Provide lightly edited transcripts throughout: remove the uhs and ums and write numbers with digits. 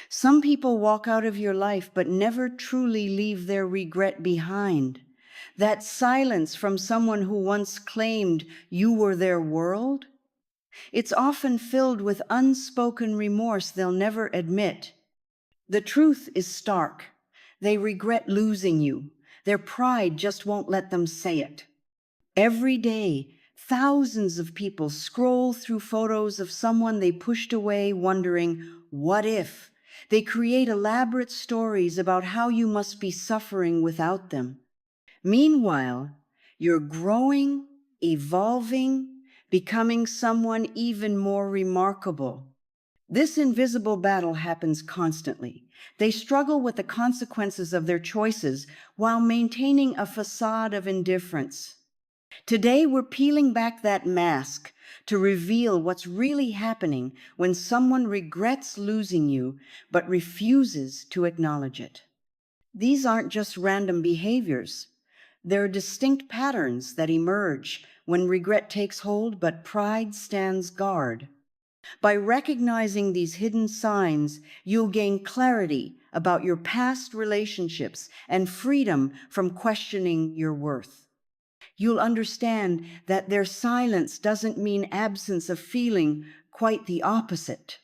Some people walk out of your life but never truly leave their regret behind. That silence from someone who once claimed you were their world, it's often filled with unspoken remorse they'll never admit. The truth is stark. They regret losing you. Their pride just won't let them say it. Every day, thousands of people scroll through photos of someone they pushed away, wondering, what if? They create elaborate stories about how you must be suffering without them. Meanwhile, you're growing, evolving, becoming someone even more remarkable. This invisible battle happens constantly. They struggle with the consequences of their choices while maintaining a facade of indifference. Today, we're peeling back that mask to reveal what's really happening when someone regrets losing you but refuses to acknowledge it. These aren't just random behaviors. They're distinct patterns that emerge when regret takes hold but pride stands guard. By recognizing these hidden signs, you'll gain clarity about your past relationships and freedom from questioning your worth. You'll understand that their silence doesn't mean absence of feeling, quite the opposite.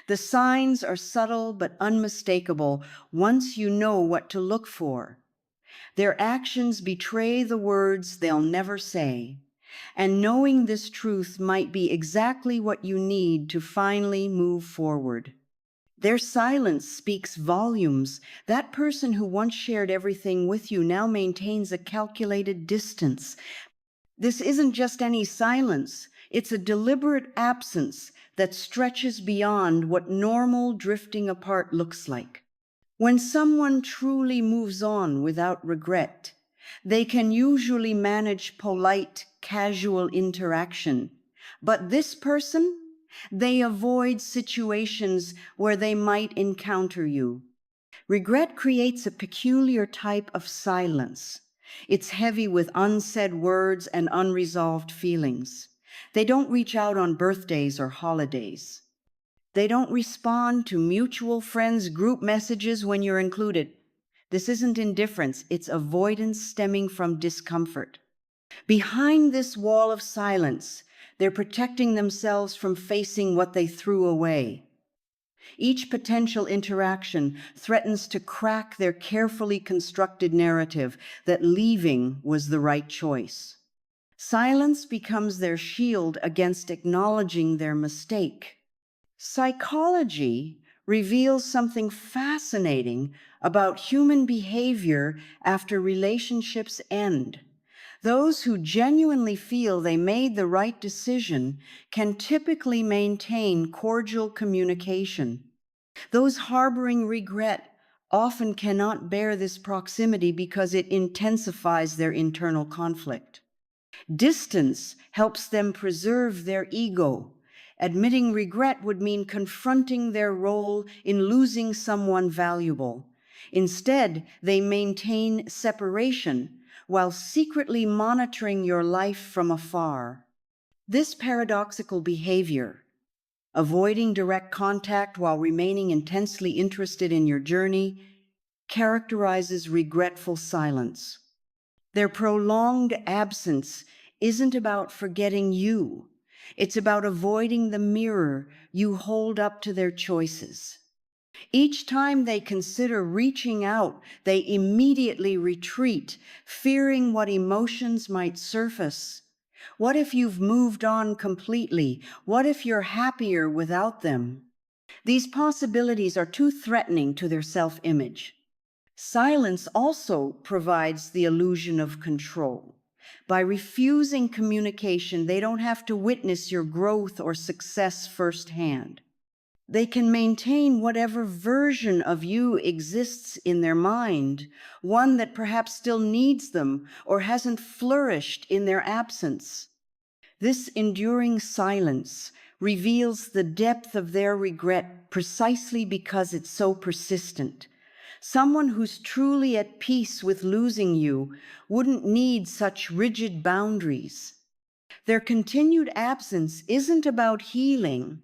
The signs are subtle but unmistakable once you know what to look for. Their actions betray the words they'll never say. And knowing this truth might be exactly what you need to finally move forward. Their silence speaks volumes. That person who once shared everything with you now maintains a calculated distance. This isn't just any silence. It's a deliberate absence that stretches beyond what normal drifting apart looks like. When someone truly moves on without regret, they can usually manage polite, casual interaction. But this person, they avoid situations where they might encounter you. Regret creates a peculiar type of silence. It's heavy with unsaid words and unresolved feelings. They don't reach out on birthdays or holidays. They don't respond to mutual friends' group messages when you're included. This isn't indifference, it's avoidance stemming from discomfort. Behind this wall of silence, they're protecting themselves from facing what they threw away. Each potential interaction threatens to crack their carefully constructed narrative that leaving was the right choice. Silence becomes their shield against acknowledging their mistake. Psychology reveals something fascinating about human behavior after relationships end. Those who genuinely feel they made the right decision can typically maintain cordial communication. Those harboring regret often cannot bear this proximity because it intensifies their internal conflict. Distance helps them preserve their ego. Admitting regret would mean confronting their role in losing someone valuable. Instead, they maintain separation while secretly monitoring your life from afar. This paradoxical behavior, avoiding direct contact while remaining intensely interested in your journey, characterizes regretful silence. Their prolonged absence isn't about forgetting you. It's about avoiding the mirror you hold up to their choices. Each time they consider reaching out, they immediately retreat, fearing what emotions might surface. What if you've moved on completely? What if you're happier without them? These possibilities are too threatening to their self-image. Silence also provides the illusion of control. By refusing communication, they don't have to witness your growth or success firsthand. They can maintain whatever version of you exists in their mind, one that perhaps still needs them or hasn't flourished in their absence. This enduring silence reveals the depth of their regret precisely because it's so persistent. Someone who's truly at peace with losing you wouldn't need such rigid boundaries. Their continued absence isn't about healing.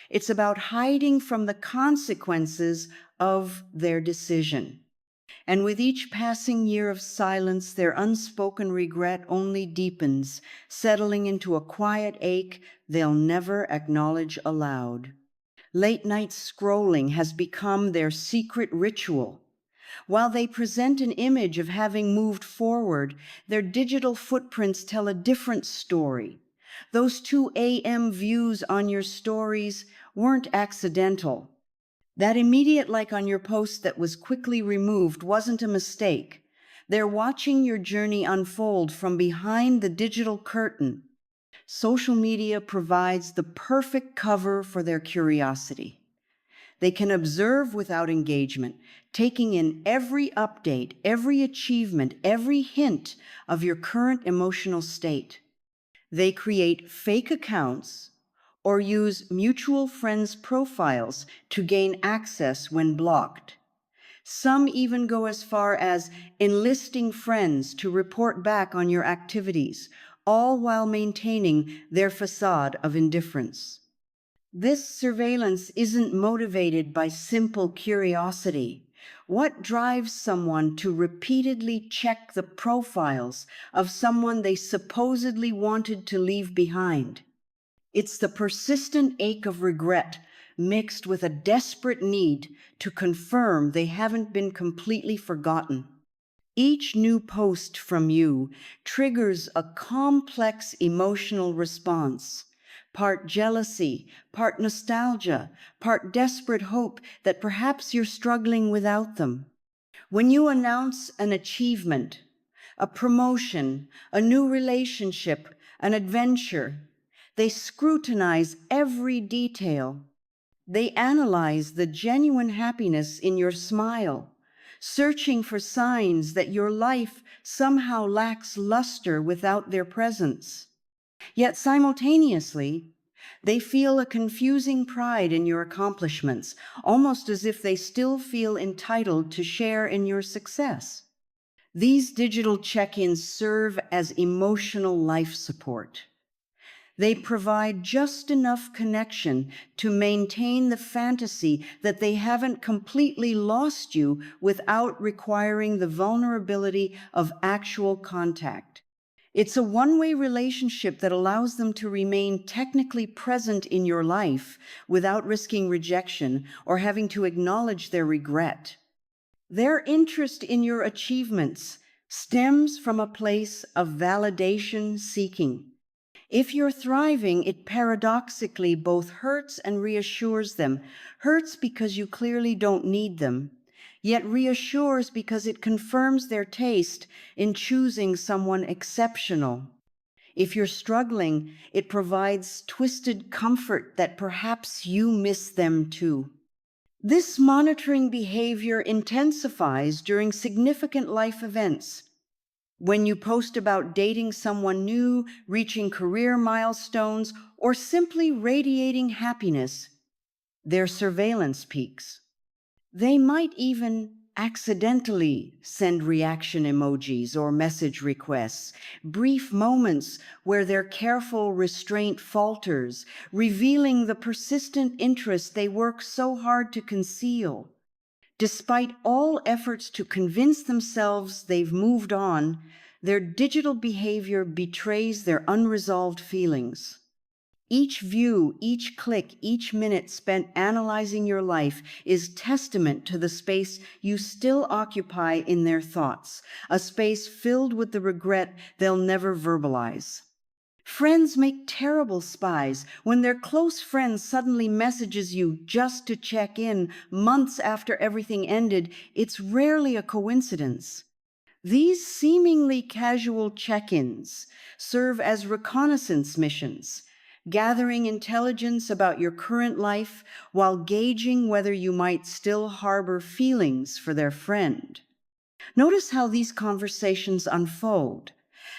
It's about hiding from the consequences of their decision. And with each passing year of silence, their unspoken regret only deepens, settling into a quiet ache they'll never acknowledge aloud. Late night scrolling has become their secret ritual. While they present an image of having moved forward, their digital footprints tell a different story. Those 2 a.m. views on your stories weren't accidental. That immediate like on your post that was quickly removed wasn't a mistake. They're watching your journey unfold from behind the digital curtain. Social media provides the perfect cover for their curiosity. They can observe without engagement, taking in every update, every achievement, every hint of your current emotional state. They create fake accounts or use mutual friends' profiles to gain access when blocked. Some even go as far as enlisting friends to report back on your activities, all while maintaining their facade of indifference. This surveillance isn't motivated by simple curiosity. What drives someone to repeatedly check the profiles of someone they supposedly wanted to leave behind? It's the persistent ache of regret mixed with a desperate need to confirm they haven't been completely forgotten. Each new post from you triggers a complex emotional response, part jealousy, part nostalgia, part desperate hope that perhaps you're struggling without them. When you announce an achievement, a promotion, a new relationship, an adventure, they scrutinize every detail. They analyze the genuine happiness in your smile, searching for signs that your life somehow lacks luster without their presence. Yet simultaneously, they feel a confusing pride in your accomplishments, almost as if they still feel entitled to share in your success. These digital check-ins serve as emotional life support. They provide just enough connection to maintain the fantasy that they haven't completely lost you without requiring the vulnerability of actual contact. It's a one-way relationship that allows them to remain technically present in your life without risking rejection or having to acknowledge their regret. Their interest in your achievements stems from a place of validation seeking. If you're thriving, it paradoxically both hurts and reassures them. Hurts because you clearly don't need them, yet reassures because it confirms their taste in choosing someone exceptional. If you're struggling, it provides twisted comfort that perhaps you miss them too. This monitoring behavior intensifies during significant life events. When you post about dating someone new, reaching career milestones, or simply radiating happiness, their surveillance peaks. They might even accidentally send reaction emojis or message requests, brief moments where their careful restraint falters, revealing the persistent interest they work so hard to conceal. Despite all efforts to convince themselves they've moved on, their digital behavior betrays their unresolved feelings. Each view, each click, each minute spent analyzing your life is testament to the space you still occupy in their thoughts, a space filled with the regret they'll never verbalize. Friends make terrible spies. When their close friend suddenly messages you just to check in months after everything ended, it's rarely a coincidence. These seemingly casual check-ins serve as reconnaissance missions, gathering intelligence about your current life while gauging whether you might still harbor feelings for their friend. Notice how these conversations unfold.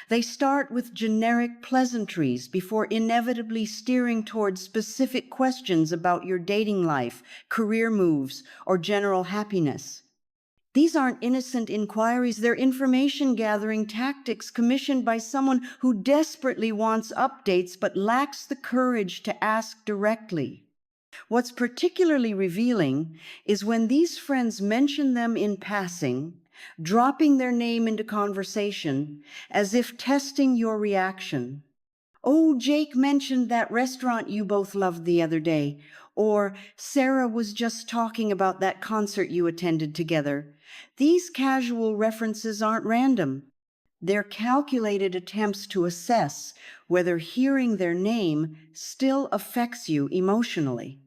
They start with generic pleasantries before inevitably steering towards specific questions about your dating life, career moves, or general happiness. These aren't innocent inquiries, they're information gathering tactics commissioned by someone who desperately wants updates but lacks the courage to ask directly. What's particularly revealing is when these friends mention them in passing, dropping their name into conversation as if testing your reaction. Oh, Jake mentioned that restaurant you both loved the other day. Or Sarah was just talking about that concert you attended together. These casual references aren't random. They're calculated attempts to assess whether hearing their name still affects you emotionally.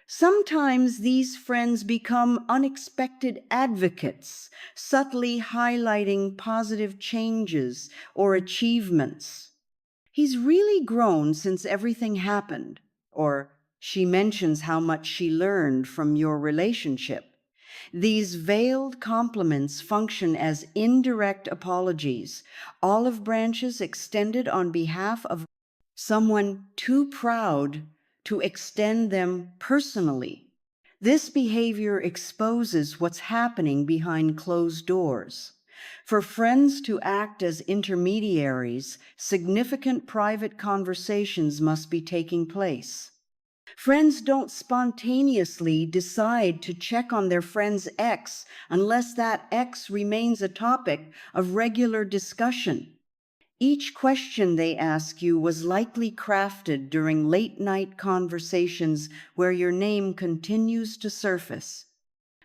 Sometimes these friends become unexpected advocates, subtly highlighting positive changes or achievements. He's really grown since everything happened. Or she mentions how much she learned from your relationship. These veiled compliments function as indirect apologies, olive branches extended on behalf of someone too proud to extend them personally. This behavior exposes what's happening behind closed doors. For friends to act as intermediaries, significant private conversations must be taking place. Friends don't spontaneously decide to check on their friend's ex unless that ex remains a topic of regular discussion. Each question they ask you was likely crafted during late-night conversations where your name continues to surface.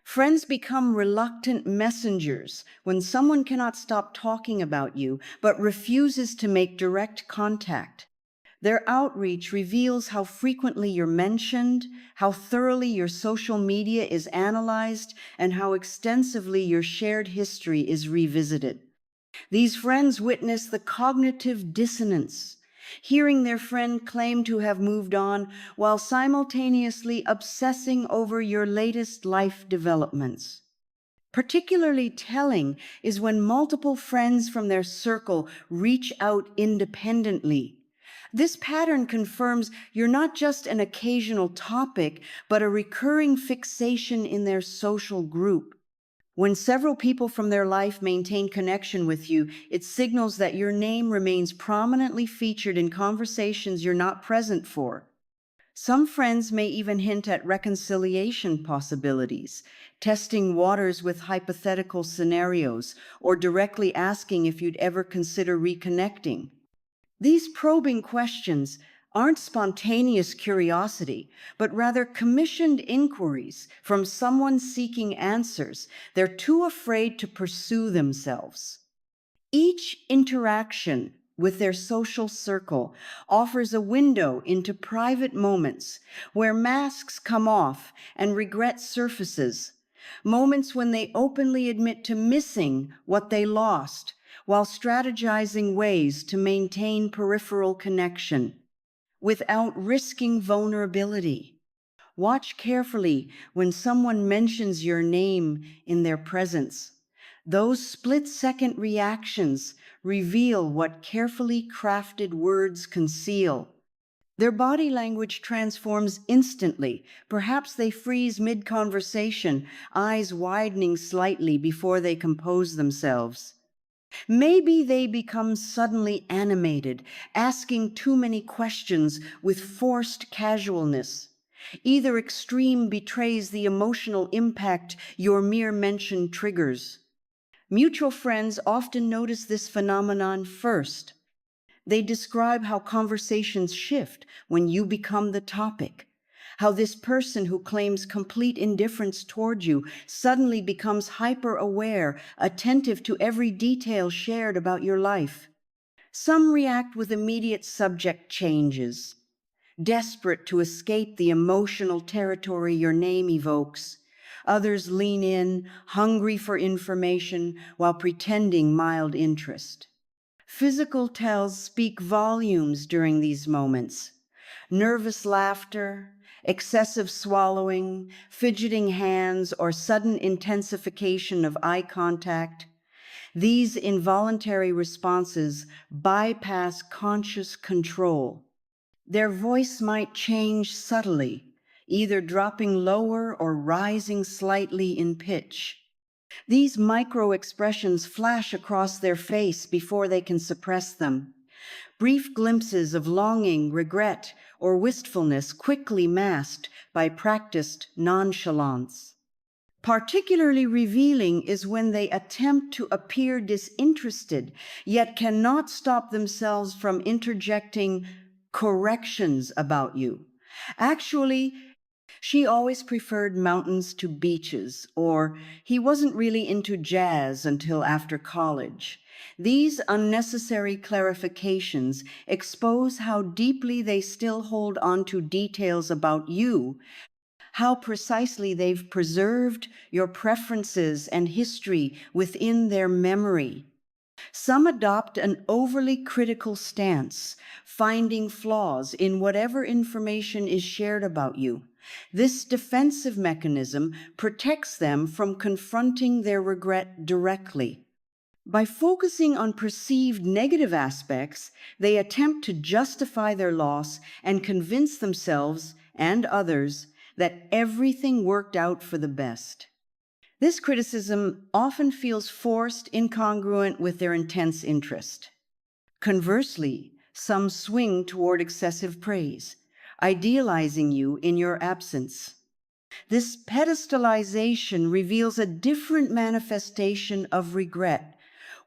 Friends become reluctant messengers when someone cannot stop talking about you but refuses to make direct contact. Their outreach reveals how frequently you're mentioned, how thoroughly your social media is analyzed, and how extensively your shared history is revisited. These friends witness the cognitive dissonance, hearing their friend claim to have moved on while simultaneously obsessing over your latest life developments. Particularly telling is when multiple friends from their circle reach out independently. This pattern confirms you're not just an occasional topic, but a recurring fixation in their social group. When several people from their life maintain connection with you, it signals that your name remains prominently featured in conversations you're not present for. Some friends may even hint at reconciliation possibilities, testing waters with hypothetical scenarios, or directly asking if you'd ever consider reconnecting. These probing questions aren't spontaneous curiosity, but rather commissioned inquiries from someone seeking answers. They're too afraid to pursue themselves. Each interaction with their social circle offers a window into private moments where masks come off and regret surfaces, moments when they openly admit to missing what they lost while strategizing ways to maintain peripheral connection without risking vulnerability. Watch carefully when someone mentions your name in their presence. Those split-second reactions reveal what carefully crafted words conceal. Their body language transforms instantly. Perhaps they freeze mid-conversation, eyes widening slightly before they compose themselves. Maybe they become suddenly animated, asking too many questions with forced casualness. Either extreme betrays the emotional impact your mere mention triggers. Mutual friends often notice this phenomenon first. They describe how conversations shift when you become the topic, how this person who claims complete indifference toward you suddenly becomes hyper-aware, attentive to every detail shared about your life. Some react with immediate subject changes, desperate to escape the emotional territory your name evokes. Others lean in, hungry for information, while pretending mild interest. Physical tells speak volumes during these moments. Nervous laughter, excessive swallowing, fidgeting hands, or sudden intensification of eye contact. These involuntary responses bypass conscious control. Their voice might change subtly, either dropping lower or rising slightly in pitch. These micro expressions flash across their face before they can suppress them. Brief glimpses of longing, regret, or wistfulness quickly masked by practiced nonchalance. Particularly revealing is when they attempt to appear disinterested, yet cannot stop themselves from interjecting corrections about you. Actually, she always preferred mountains to beaches, or he wasn't really into jazz until after college. These unnecessary clarifications expose how deeply they still hold on to details about you, how precisely they've preserved your preferences and history within their memory. Some adopt an overly critical stance, finding flaws in whatever information is shared about you. This defensive mechanism protects them from confronting their regret directly. By focusing on perceived negative aspects, they attempt to justify their loss and convince themselves and others that everything worked out for the best. This criticism often feels forced, incongruent with their intense interest. Conversely, some swing toward excessive praise, idealizing you in your absence. This pedestalization reveals a different manifestation of regret,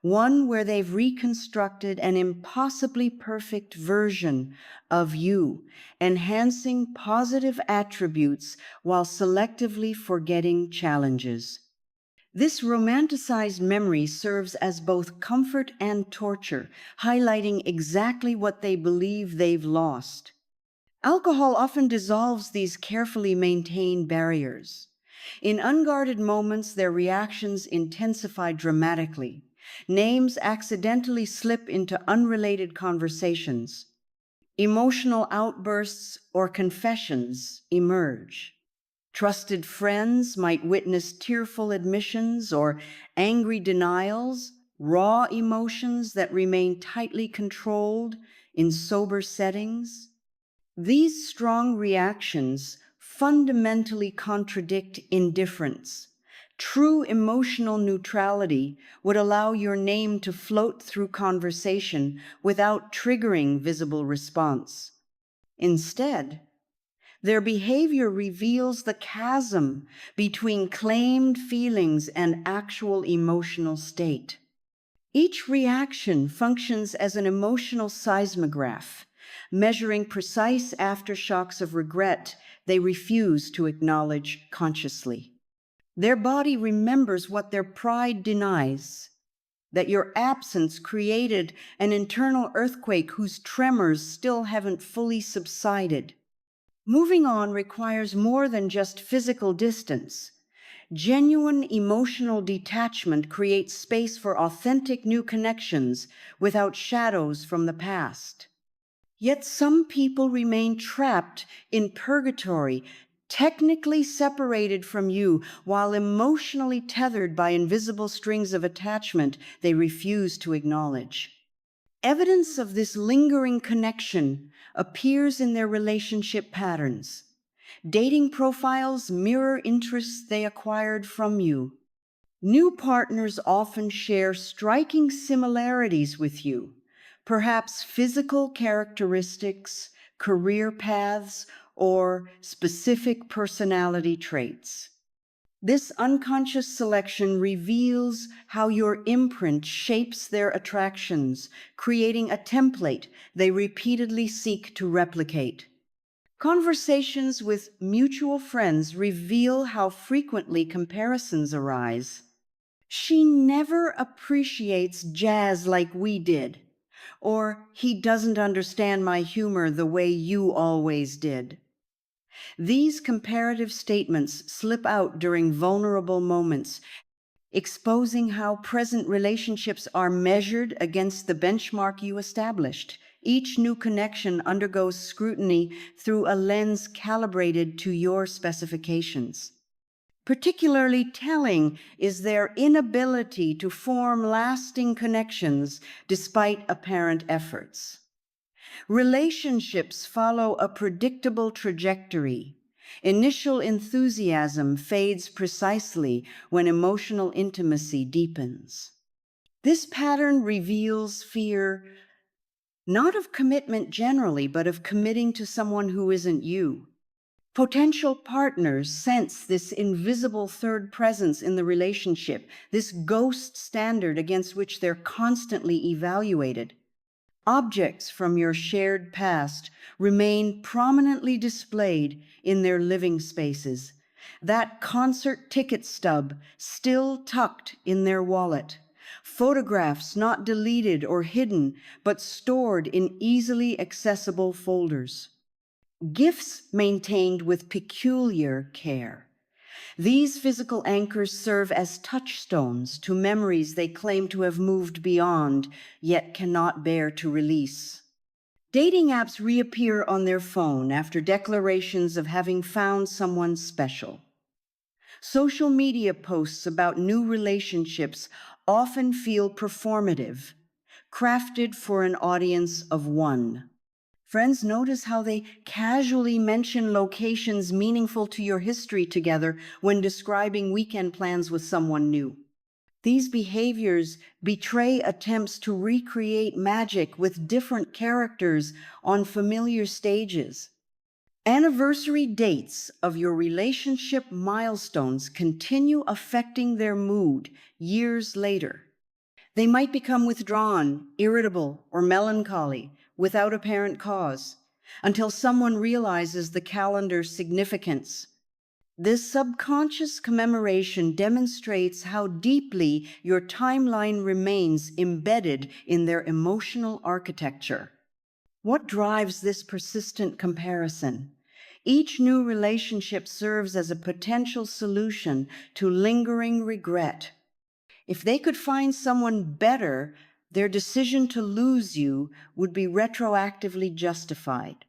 one where they've reconstructed an impossibly perfect version of you, enhancing positive attributes while selectively forgetting challenges. This romanticized memory serves as both comfort and torture, highlighting exactly what they believe they've lost. Alcohol often dissolves these carefully maintained barriers. In unguarded moments, their reactions intensify dramatically. Names accidentally slip into unrelated conversations. Emotional outbursts or confessions emerge. Trusted friends might witness tearful admissions or angry denials, raw emotions that remain tightly controlled in sober settings. These strong reactions fundamentally contradict indifference. True emotional neutrality would allow your name to float through conversation without triggering visible response. Instead, their behavior reveals the chasm between claimed feelings and actual emotional state. Each reaction functions as an emotional seismograph, measuring precise aftershocks of regret they refuse to acknowledge consciously. Their body remembers what their pride denies, that your absence created an internal earthquake whose tremors still haven't fully subsided. Moving on requires more than just physical distance. Genuine emotional detachment creates space for authentic new connections without shadows from the past. Yet some people remain trapped in purgatory, technically separated from you, while emotionally tethered by invisible strings of attachment they refuse to acknowledge. Evidence of this lingering connection appears in their relationship patterns. Dating profiles mirror interests they acquired from you. New partners often share striking similarities with you, perhaps physical characteristics, career paths, or specific personality traits. This unconscious selection reveals how your imprint shapes their attractions, creating a template they repeatedly seek to replicate. Conversations with mutual friends reveal how frequently comparisons arise. She never appreciates jazz like we did, or he doesn't understand my humor the way you always did. These comparative statements slip out during vulnerable moments, exposing how present relationships are measured against the benchmark you established. Each new connection undergoes scrutiny through a lens calibrated to your specifications. Particularly telling is their inability to form lasting connections despite apparent efforts. Relationships follow a predictable trajectory. Initial enthusiasm fades precisely when emotional intimacy deepens. This pattern reveals fear Not of commitment generally, but of committing to someone who isn't you. Potential partners sense this invisible third presence in the relationship, this ghost standard against which they're constantly evaluated. Objects from your shared past remain prominently displayed in their living spaces. That concert ticket stub still tucked in their wallet. Photographs not deleted or hidden, but stored in easily accessible folders. Gifts maintained with peculiar care. These physical anchors serve as touchstones to memories they claim to have moved beyond, yet cannot bear to release. Dating apps reappear on their phone after declarations of having found someone special. Social media posts about new relationships often feel performative, crafted for an audience of one. Friends notice how they casually mention locations meaningful to your history together when describing weekend plans with someone new. These behaviors betray attempts to recreate magic with different characters on familiar stages. Anniversary dates of your relationship milestones continue affecting their mood years later. They might become withdrawn, irritable, or melancholy without apparent cause until someone realizes the calendar's significance. This subconscious commemoration demonstrates how deeply your timeline remains embedded in their emotional architecture. What drives this persistent comparison? Each new relationship serves as a potential solution to lingering regret. If they could find someone better, their decision to lose you would be retroactively justified.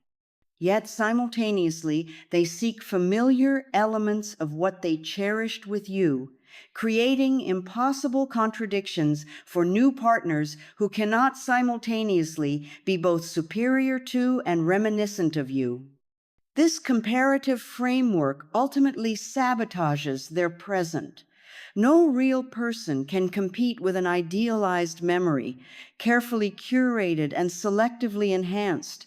Yet simultaneously, they seek familiar elements of what they cherished with you, creating impossible contradictions for new partners who cannot simultaneously be both superior to and reminiscent of you. This comparative framework ultimately sabotages their present. No real person can compete with an idealized memory, carefully curated and selectively enhanced.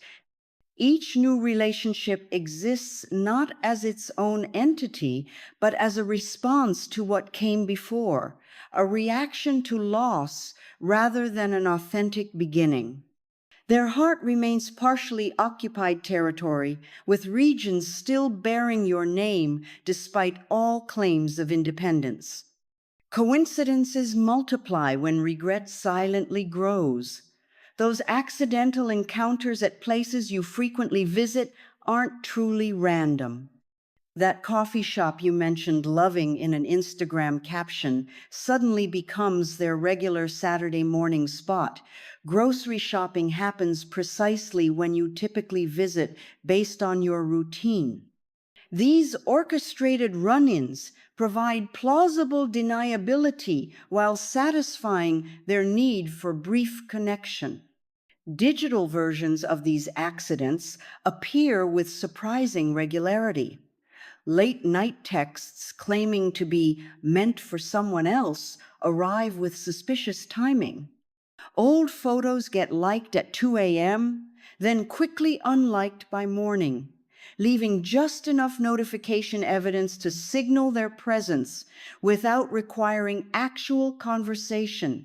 Each new relationship exists not as its own entity, but as a response to what came before, a reaction to loss rather than an authentic beginning. Their heart remains partially occupied territory, with regions still bearing your name despite all claims of independence. Coincidences multiply when regret silently grows. Those accidental encounters at places you frequently visit aren't truly random. That coffee shop you mentioned loving in an Instagram caption suddenly becomes their regular Saturday morning spot. Grocery shopping happens precisely when you typically visit based on your routine. These orchestrated run-ins provide plausible deniability while satisfying their need for brief connection. Digital versions of these accidents appear with surprising regularity. Late night texts claiming to be meant for someone else arrive with suspicious timing. Old photos get liked at 2 a.m., then quickly unliked by morning, leaving just enough notification evidence to signal their presence without requiring actual conversation.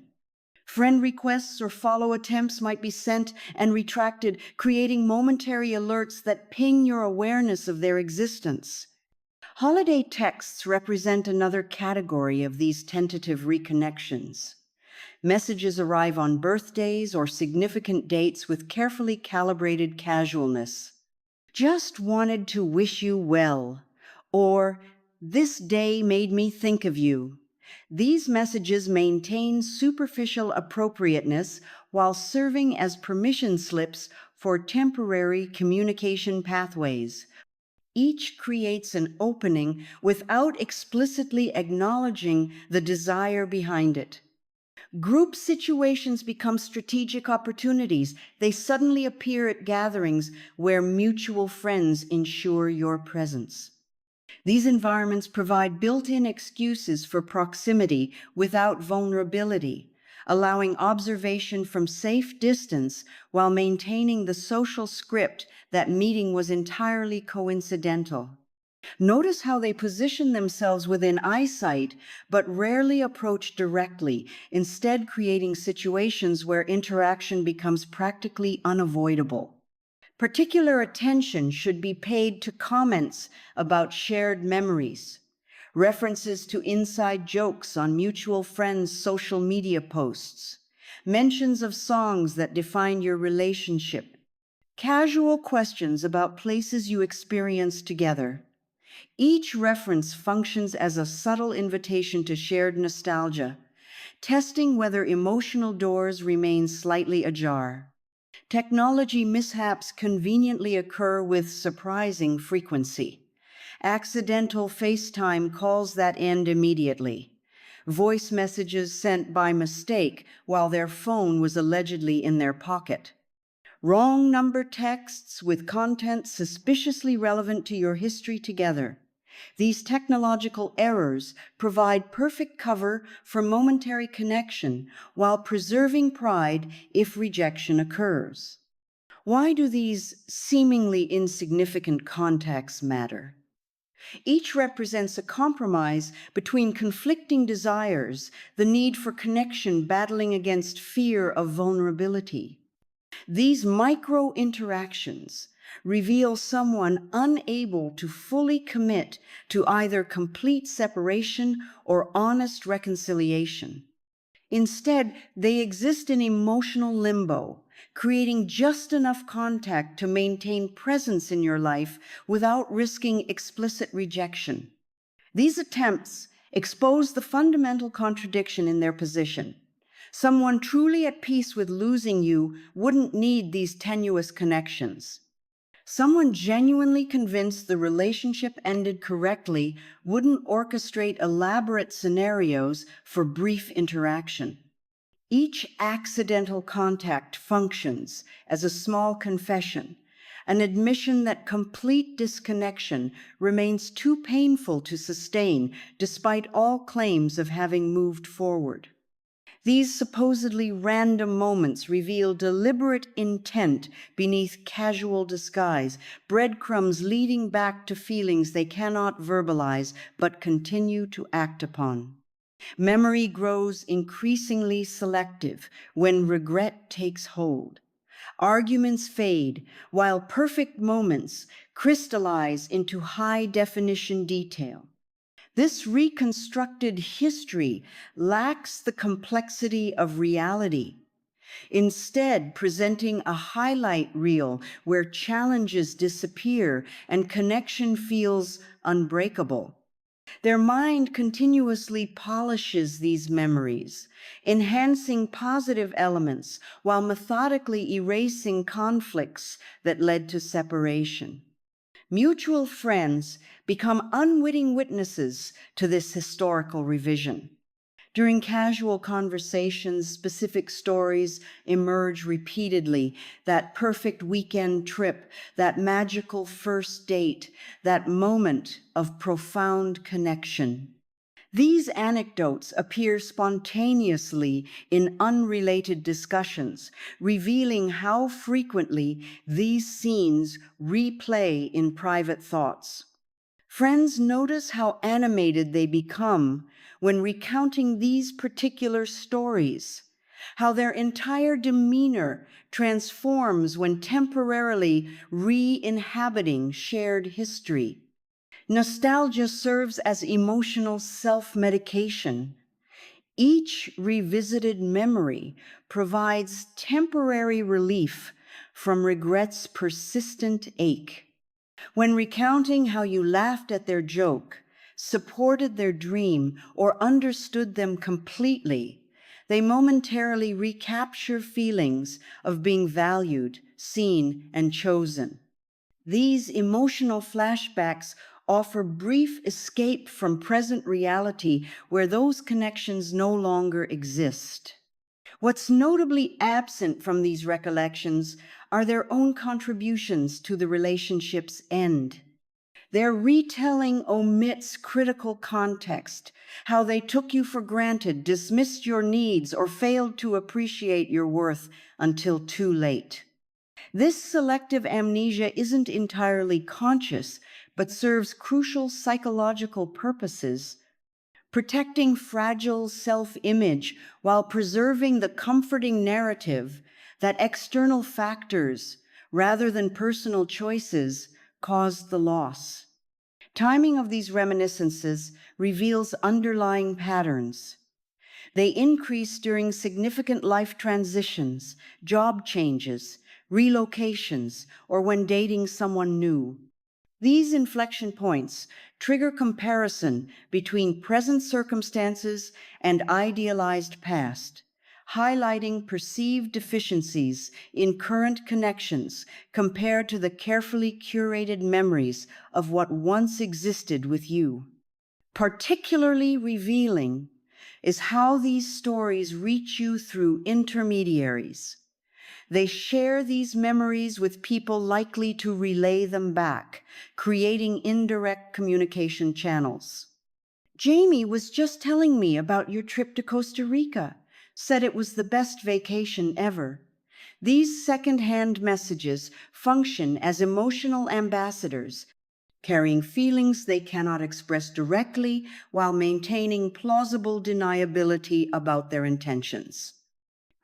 Friend requests or follow attempts might be sent and retracted, creating momentary alerts that ping your awareness of their existence. Holiday texts represent another category of these tentative reconnections. Messages arrive on birthdays or significant dates with carefully calibrated casualness. Just wanted to wish you well, or this day made me think of you. These messages maintain superficial appropriateness while serving as permission slips for temporary communication pathways. Each creates an opening without explicitly acknowledging the desire behind it. Group situations become strategic opportunities. They suddenly appear at gatherings where mutual friends ensure your presence. These environments provide built-in excuses for proximity without vulnerability, allowing observation from safe distance while maintaining the social script that meeting was entirely coincidental. Notice how they position themselves within eyesight, but rarely approach directly, instead creating situations where interaction becomes practically unavoidable. Particular attention should be paid to comments about shared memories, references to inside jokes on mutual friends' social media posts, mentions of songs that define your relationship, casual questions about places you experienced together. Each reference functions as a subtle invitation to shared nostalgia, testing whether emotional doors remain slightly ajar. Technology mishaps conveniently occur with surprising frequency. Accidental FaceTime calls that end immediately. Voice messages sent by mistake while their phone was allegedly in their pocket. Wrong number texts with content suspiciously relevant to your history together. These technological errors provide perfect cover for momentary connection while preserving pride if rejection occurs. Why do these seemingly insignificant contacts matter? Each represents a compromise between conflicting desires, the need for connection battling against fear of vulnerability. These micro interactions reveal someone unable to fully commit to either complete separation or honest reconciliation. Instead, they exist in emotional limbo, creating just enough contact to maintain presence in your life without risking explicit rejection. These attempts expose the fundamental contradiction in their position. Someone truly at peace with losing you wouldn't need these tenuous connections. Someone genuinely convinced the relationship ended correctly wouldn't orchestrate elaborate scenarios for brief interaction. Each accidental contact functions as a small confession, an admission that complete disconnection remains too painful to sustain despite all claims of having moved forward. These supposedly random moments reveal deliberate intent beneath casual disguise, breadcrumbs leading back to feelings they cannot verbalize but continue to act upon. Memory grows increasingly selective when regret takes hold. Arguments fade, while perfect moments crystallize into high-definition detail. This reconstructed history lacks the complexity of reality, instead presenting a highlight reel where challenges disappear and connection feels unbreakable. Their mind continuously polishes these memories, enhancing positive elements while methodically erasing conflicts that led to separation. Mutual friends become unwitting witnesses to this historical revision. During casual conversations, specific stories emerge repeatedly. That perfect weekend trip, that magical first date, that moment of profound connection. These anecdotes appear spontaneously in unrelated discussions, revealing how frequently these scenes replay in private thoughts. Friends notice how animated they become when recounting these particular stories, how their entire demeanor transforms when temporarily re-inhabiting shared history. Nostalgia serves as emotional self-medication. Each revisited memory provides temporary relief from regret's persistent ache. When recounting how you laughed at their joke, supported their dream, or understood them completely, they momentarily recapture feelings of being valued, seen, and chosen. These emotional flashbacks offer brief escape from present reality where those connections no longer exist. What's notably absent from these recollections are their own contributions to the relationship's end. Their retelling omits critical context, how they took you for granted, dismissed your needs, or failed to appreciate your worth until too late. This selective amnesia isn't entirely conscious, but serves crucial psychological purposes, protecting fragile self-image while preserving the comforting narrative that external factors, rather than personal choices, caused the loss. Timing of these reminiscences reveals underlying patterns. They increase during significant life transitions, job changes, relocations, or when dating someone new. These inflection points trigger comparison between present circumstances and idealized past, highlighting perceived deficiencies in current connections compared to the carefully curated memories of what once existed with you. Particularly revealing is how these stories reach you through intermediaries. They share these memories with people likely to relay them back, creating indirect communication channels. Jamie was just telling me about your trip to Costa Rica, said it was the best vacation ever. These second-hand messages function as emotional ambassadors, carrying feelings they cannot express directly while maintaining plausible deniability about their intentions.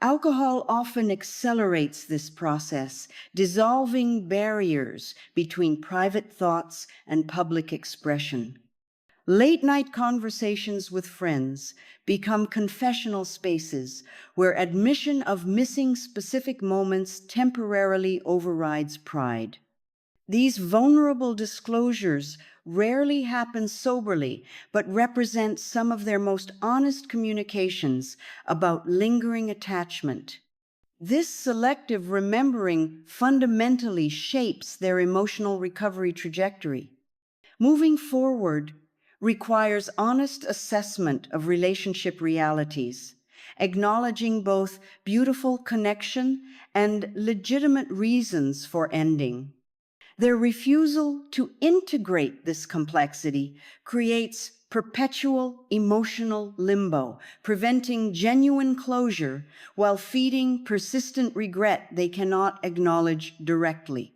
Alcohol often accelerates this process, dissolving barriers between private thoughts and public expression. Late-night conversations with friends become confessional spaces where admission of missing specific moments temporarily overrides pride. These vulnerable disclosures rarely happen soberly, but represent some of their most honest communications about lingering attachment. This selective remembering fundamentally shapes their emotional recovery trajectory. Moving forward requires honest assessment of relationship realities, acknowledging both beautiful connection and legitimate reasons for ending. Their refusal to integrate this complexity creates perpetual emotional limbo, preventing genuine closure while feeding persistent regret they cannot acknowledge directly.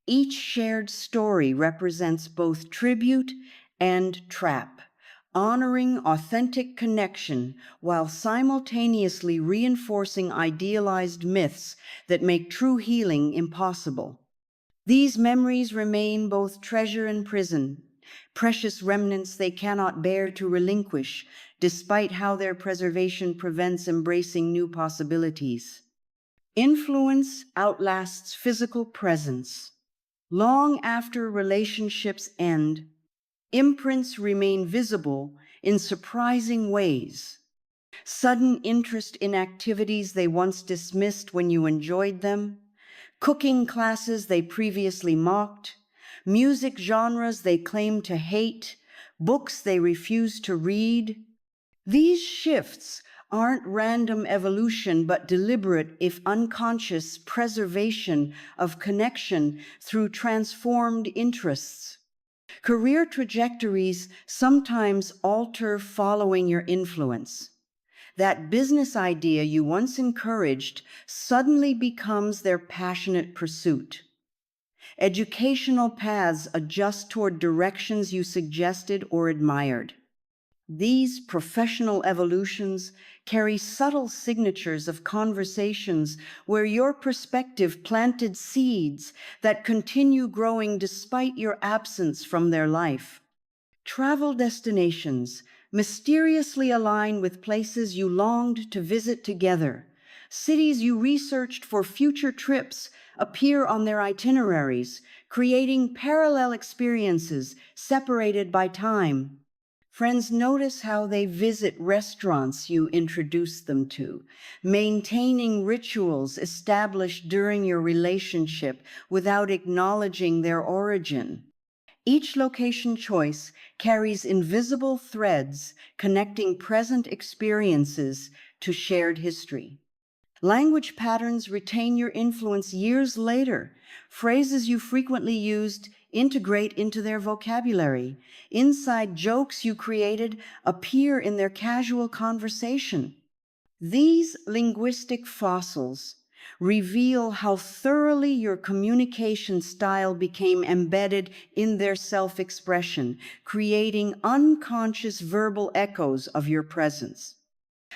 Each shared story represents both tribute and trap, honoring authentic connection while simultaneously reinforcing idealized myths that make true healing impossible. These memories remain both treasure and prison, precious remnants they cannot bear to relinquish, despite how their preservation prevents embracing new possibilities. Influence outlasts physical presence. Long after relationships end, imprints remain visible in surprising ways. Sudden interest in activities they once dismissed when you enjoyed them, cooking classes they previously mocked, music genres they claimed to hate, books they refused to read. These shifts aren't random evolution, but deliberate, if unconscious, preservation of connection through transformed interests. Career trajectories sometimes alter following your influence. That business idea you once encouraged suddenly becomes their passionate pursuit. Educational paths adjust toward directions you suggested or admired. These professional evolutions carry subtle signatures of conversations where your perspective planted seeds that continue growing despite your absence from their life. Travel destinations mysteriously align with places you longed to visit together. Cities you researched for future trips appear on their itineraries, creating parallel experiences separated by time. Friends notice how they visit restaurants you introduced them to, maintaining rituals established during your relationship without acknowledging their origin. Each location choice carries invisible threads connecting present experiences to shared history. Language patterns retain your influence years later. Phrases you frequently used integrate into their vocabulary. Inside jokes you created appear in their casual conversation. These linguistic fossils reveal how thoroughly your communication style became embedded in their self-expression, creating unconscious verbal echoes of your presence.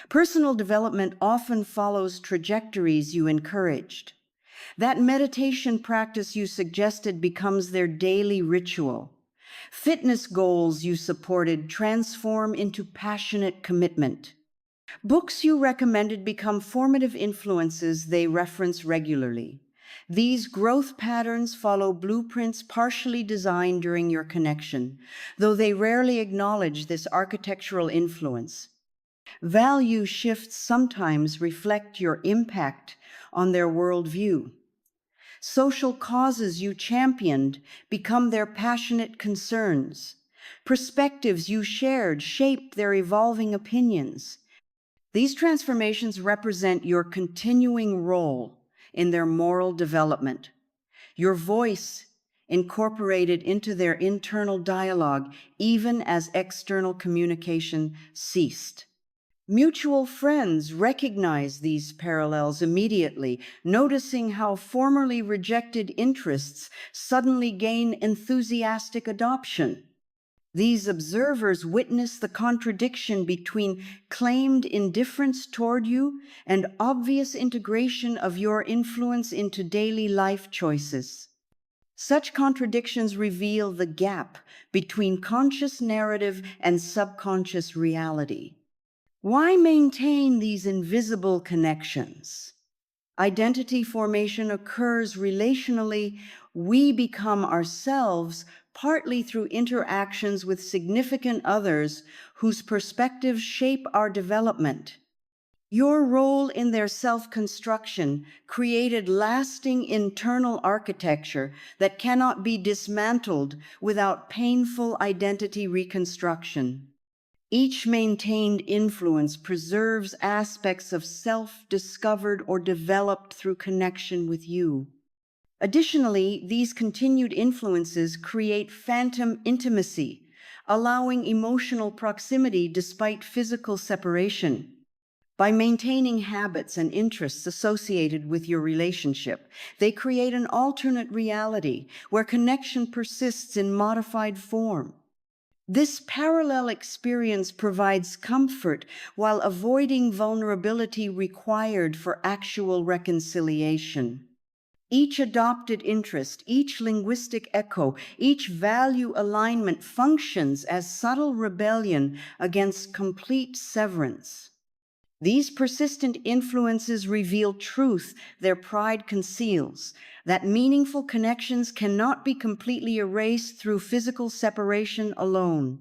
Personal development often follows trajectories you encouraged. That meditation practice you suggested becomes their daily ritual. Fitness goals you supported transform into passionate commitment. Books you recommended become formative influences they reference regularly. These growth patterns follow blueprints partially designed during your connection, though they rarely acknowledge this architectural influence. Value shifts sometimes reflect your impact on their worldview. Social causes you championed become their passionate concerns. Perspectives you shared shape their evolving opinions. These transformations represent your continuing role in their moral development, your voice incorporated into their internal dialogue even as external communication ceased. Mutual friends recognize these parallels immediately, noticing how formerly rejected interests suddenly gain enthusiastic adoption. These observers witness the contradiction between claimed indifference toward you and obvious integration of your influence into daily life choices. Such contradictions reveal the gap between conscious narrative and subconscious reality. Why maintain these invisible connections? Identity formation occurs relationally. We become ourselves partly through interactions with significant others whose perspectives shape our development. Your role in their self-construction created lasting internal architecture that cannot be dismantled without painful identity reconstruction. Each maintained influence preserves aspects of self discovered or developed through connection with you. Additionally, these continued influences create phantom intimacy, allowing emotional proximity despite physical separation. By maintaining habits and interests associated with your relationship, they create an alternate reality where connection persists in modified form. This parallel experience provides comfort while avoiding vulnerability required for actual reconciliation. Each adopted interest, each linguistic echo, each value alignment functions as subtle rebellion against complete severance. These persistent influences reveal truth their pride conceals, that meaningful connections cannot be completely erased through physical separation alone.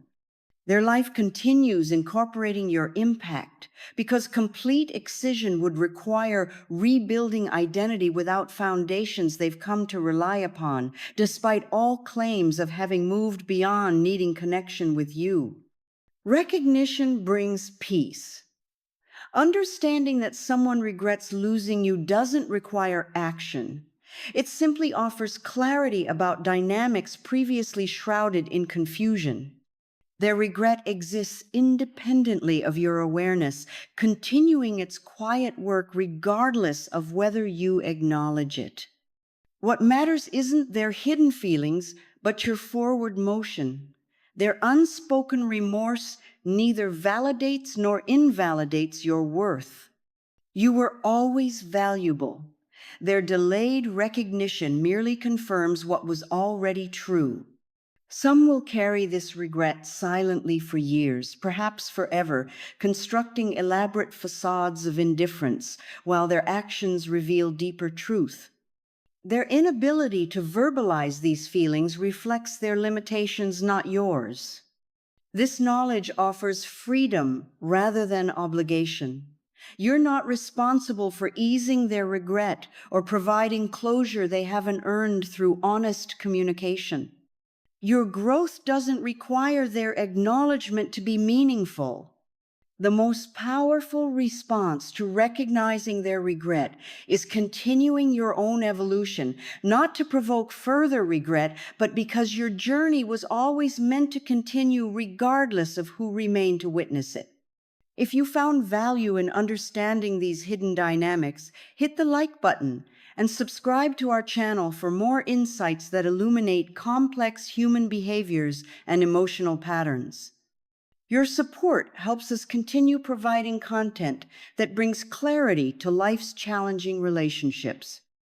Their life continues incorporating your impact because complete excision would require rebuilding identity without foundations they've come to rely upon, despite all claims of having moved beyond needing connection with you. Recognition brings peace. Understanding that someone regrets losing you doesn't require action. It simply offers clarity about dynamics previously shrouded in confusion. Their regret exists independently of your awareness, continuing its quiet work regardless of whether you acknowledge it. What matters isn't their hidden feelings, but your forward motion. Their unspoken remorse neither validates nor invalidates your worth. You were always valuable. Their delayed recognition merely confirms what was already true. Some will carry this regret silently for years, perhaps forever, constructing elaborate facades of indifference, while their actions reveal deeper truth. Their inability to verbalize these feelings reflects their limitations, not yours. This knowledge offers freedom rather than obligation. You're not responsible for easing their regret or providing closure they haven't earned through honest communication. Your growth doesn't require their acknowledgement to be meaningful. The most powerful response to recognizing their regret is continuing your own evolution, not to provoke further regret, but because your journey was always meant to continue regardless of who remained to witness it. If you found value in understanding these hidden dynamics, hit the like button and subscribe to our channel for more insights that illuminate complex human behaviors and emotional patterns. Your support helps us continue providing content that brings clarity to life's challenging relationships.